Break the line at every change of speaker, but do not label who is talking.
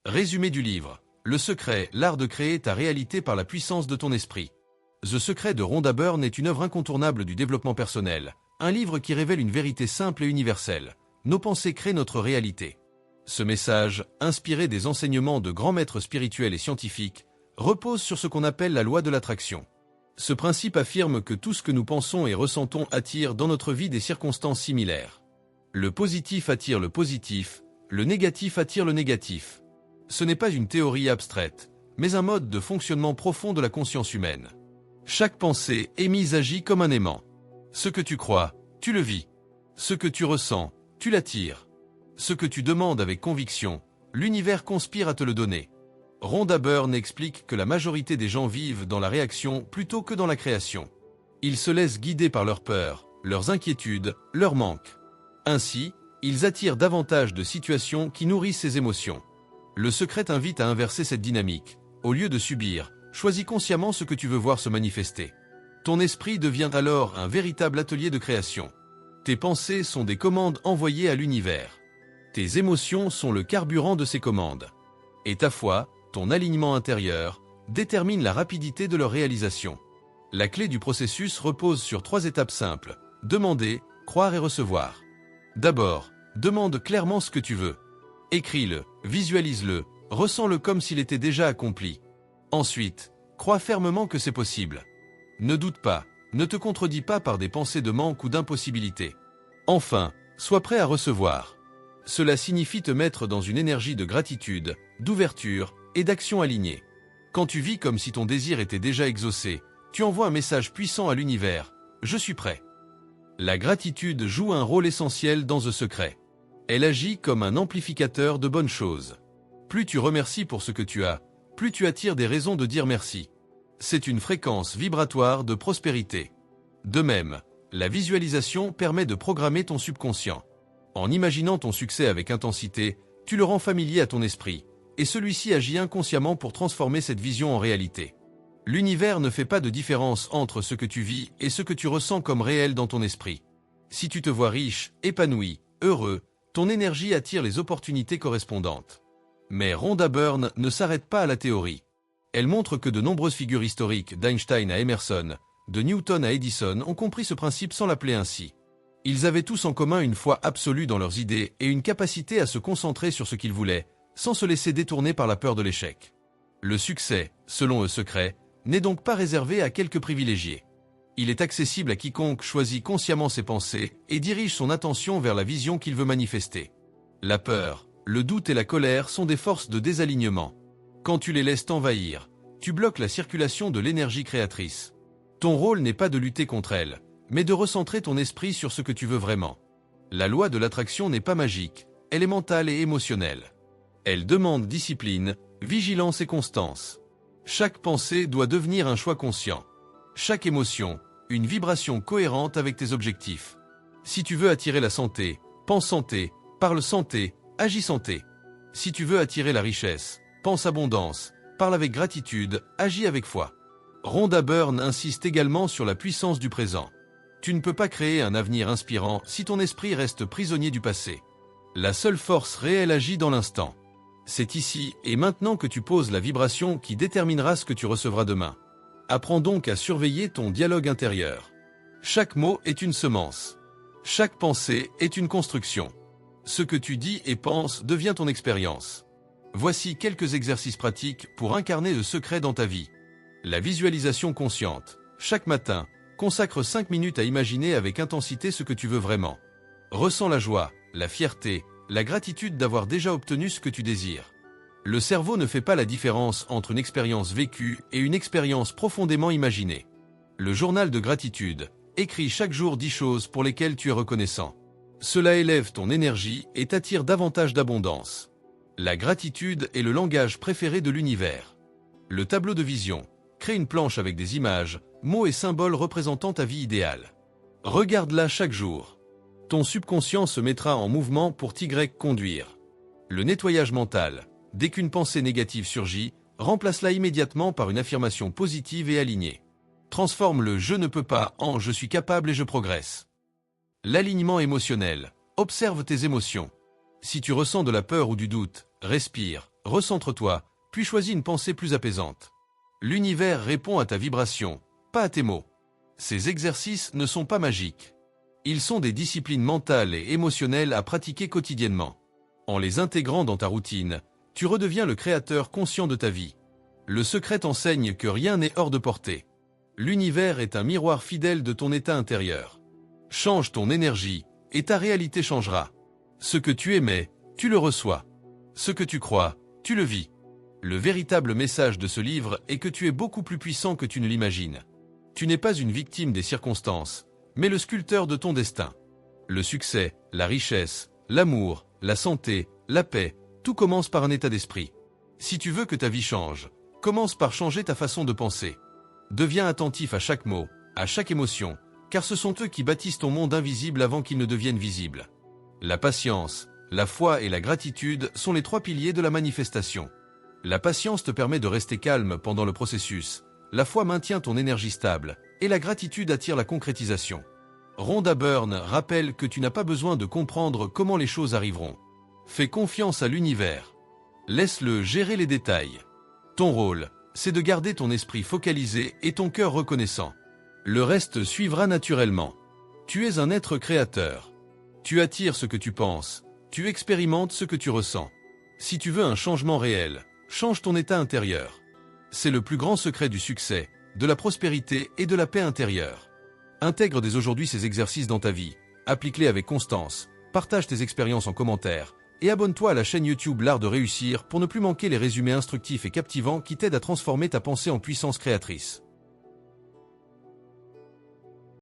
Résumé du livre. Le secret, l'art de créer ta réalité par la puissance de ton esprit. The Secret de Rhonda Byrne est une œuvre incontournable du développement personnel, un livre qui révèle une vérité simple et universelle. Nos pensées créent notre réalité. Ce message, inspiré des enseignements de grands maîtres spirituels et scientifiques, repose sur ce qu'on appelle la loi de l'attraction. Ce principe affirme que tout ce que nous pensons et ressentons attire dans notre vie des circonstances similaires. Le positif attire le positif, le négatif attire le négatif. Ce n'est pas une théorie abstraite, mais un mode de fonctionnement profond de la conscience humaine. Chaque pensée émise agit comme un aimant. Ce que tu crois, tu le vis. Ce que tu ressens, tu l'attires. Ce que tu demandes avec conviction, l'univers conspire à te le donner. Rhonda Byrne explique que la majorité des gens vivent dans la réaction plutôt que dans la création. Ils se laissent guider par leurs peurs, leurs inquiétudes, leurs manques. Ainsi, ils attirent davantage de situations qui nourrissent ces émotions. Le secret t'invite à inverser cette dynamique. Au lieu de subir, choisis consciemment ce que tu veux voir se manifester. Ton esprit devient alors un véritable atelier de création. Tes pensées sont des commandes envoyées à l'univers. Tes émotions sont le carburant de ces commandes. Et ta foi, ton alignement intérieur, détermine la rapidité de leur réalisation. La clé du processus repose sur 3 étapes simples. Demander, croire et recevoir. D'abord, demande clairement ce que tu veux. Écris-le, visualise-le, ressens-le comme s'il était déjà accompli. Ensuite, crois fermement que c'est possible. Ne doute pas, ne te contredis pas par des pensées de manque ou d'impossibilité. Enfin, sois prêt à recevoir. Cela signifie te mettre dans une énergie de gratitude, d'ouverture et d'action alignée. Quand tu vis comme si ton désir était déjà exaucé, tu envoies un message puissant à l'univers « Je suis prêt ». La gratitude joue un rôle essentiel dans The Secret. Elle agit comme un amplificateur de bonnes choses. Plus tu remercies pour ce que tu as, plus tu attires des raisons de dire merci. C'est une fréquence vibratoire de prospérité. De même, la visualisation permet de programmer ton subconscient. En imaginant ton succès avec intensité, tu le rends familier à ton esprit, et celui-ci agit inconsciemment pour transformer cette vision en réalité. L'univers ne fait pas de différence entre ce que tu vis et ce que tu ressens comme réel dans ton esprit. Si tu te vois riche, épanoui, heureux, ton énergie attire les opportunités correspondantes. Mais Rhonda Byrne ne s'arrête pas à la théorie. Elle montre que de nombreuses figures historiques, d'Einstein à Emerson, de Newton à Edison, ont compris ce principe sans l'appeler ainsi. Ils avaient tous en commun une foi absolue dans leurs idées et une capacité à se concentrer sur ce qu'ils voulaient, sans se laisser détourner par la peur de l'échec. Le succès, selon The Secret, n'est donc pas réservé à quelques privilégiés. Il est accessible à quiconque choisit consciemment ses pensées et dirige son attention vers la vision qu'il veut manifester. La peur, le doute et la colère sont des forces de désalignement. Quand tu les laisses t'envahir, tu bloques la circulation de l'énergie créatrice. Ton rôle n'est pas de lutter contre elles, mais de recentrer ton esprit sur ce que tu veux vraiment. La loi de l'attraction n'est pas magique, elle est mentale et émotionnelle. Elle demande discipline, vigilance et constance. Chaque pensée doit devenir un choix conscient. Chaque émotion, une vibration cohérente avec tes objectifs. Si tu veux attirer la santé, pense santé, parle santé, agis santé. Si tu veux attirer la richesse, pense abondance, parle avec gratitude, agis avec foi. Rhonda Byrne insiste également sur la puissance du présent. Tu ne peux pas créer un avenir inspirant si ton esprit reste prisonnier du passé. La seule force réelle agit dans l'instant. C'est ici et maintenant que tu poses la vibration qui déterminera ce que tu recevras demain. Apprends donc à surveiller ton dialogue intérieur. Chaque mot est une semence. Chaque pensée est une construction. Ce que tu dis et penses devient ton expérience. Voici quelques exercices pratiques pour incarner le secret dans ta vie. La visualisation consciente. Chaque matin, consacre 5 minutes à imaginer avec intensité ce que tu veux vraiment. Ressens la joie, la fierté, la gratitude d'avoir déjà obtenu ce que tu désires. Le cerveau ne fait pas la différence entre une expérience vécue et une expérience profondément imaginée. Le journal de gratitude. Écris chaque jour 10 choses pour lesquelles tu es reconnaissant. Cela élève ton énergie et t'attire davantage d'abondance. La gratitude est le langage préféré de l'univers. Le tableau de vision. Crée une planche avec des images, mots et symboles représentant ta vie idéale. Regarde-la chaque jour. Ton subconscient se mettra en mouvement pour t'y conduire. Le nettoyage mental. Dès qu'une pensée négative surgit, remplace-la immédiatement par une affirmation positive et alignée. Transforme le « je ne peux pas » en « je suis capable et je progresse ». L'alignement émotionnel. Observe tes émotions. Si tu ressens de la peur ou du doute, respire, Recentre-toi, puis choisis une pensée plus apaisante. L'univers répond à ta vibration, pas à tes mots. Ces exercices ne sont pas magiques. Ils sont des disciplines mentales et émotionnelles à pratiquer quotidiennement. En les intégrant dans ta routine, tu redeviens le créateur conscient de ta vie. Le secret t'enseigne que rien n'est hors de portée. L'univers est un miroir fidèle de ton état intérieur. Change ton énergie, et ta réalité changera. Ce que tu émets, tu le reçois. Ce que tu crois, tu le vis. Le véritable message de ce livre est que tu es beaucoup plus puissant que tu ne l'imagines. Tu n'es pas une victime des circonstances, mais le sculpteur de ton destin. Le succès, la richesse, l'amour, la santé, la paix, tout commence par un état d'esprit. Si tu veux que ta vie change, commence par changer ta façon de penser. Deviens attentif à chaque mot, à chaque émotion, car ce sont eux qui bâtissent ton monde invisible avant qu'il ne devienne visible. La patience, la foi et la gratitude sont les 3 piliers de la manifestation. La patience te permet de rester calme pendant le processus, la foi maintient ton énergie stable, et la gratitude attire la concrétisation. Rhonda Byrne rappelle que tu n'as pas besoin de comprendre comment les choses arriveront. Fais confiance à l'univers. Laisse-le gérer les détails. Ton rôle, c'est de garder ton esprit focalisé et ton cœur reconnaissant. Le reste suivra naturellement. Tu es un être créateur. Tu attires ce que tu penses, tu expérimentes ce que tu ressens. Si tu veux un changement réel, change ton état intérieur. C'est le plus grand secret du succès, de la prospérité et de la paix intérieure. Intègre dès aujourd'hui ces exercices dans ta vie, applique-les avec constance, partage tes expériences en commentaire, et abonne-toi à la chaîne YouTube L'Art de Réussir pour ne plus manquer les résumés instructifs et captivants qui t'aident à transformer ta pensée en puissance créatrice.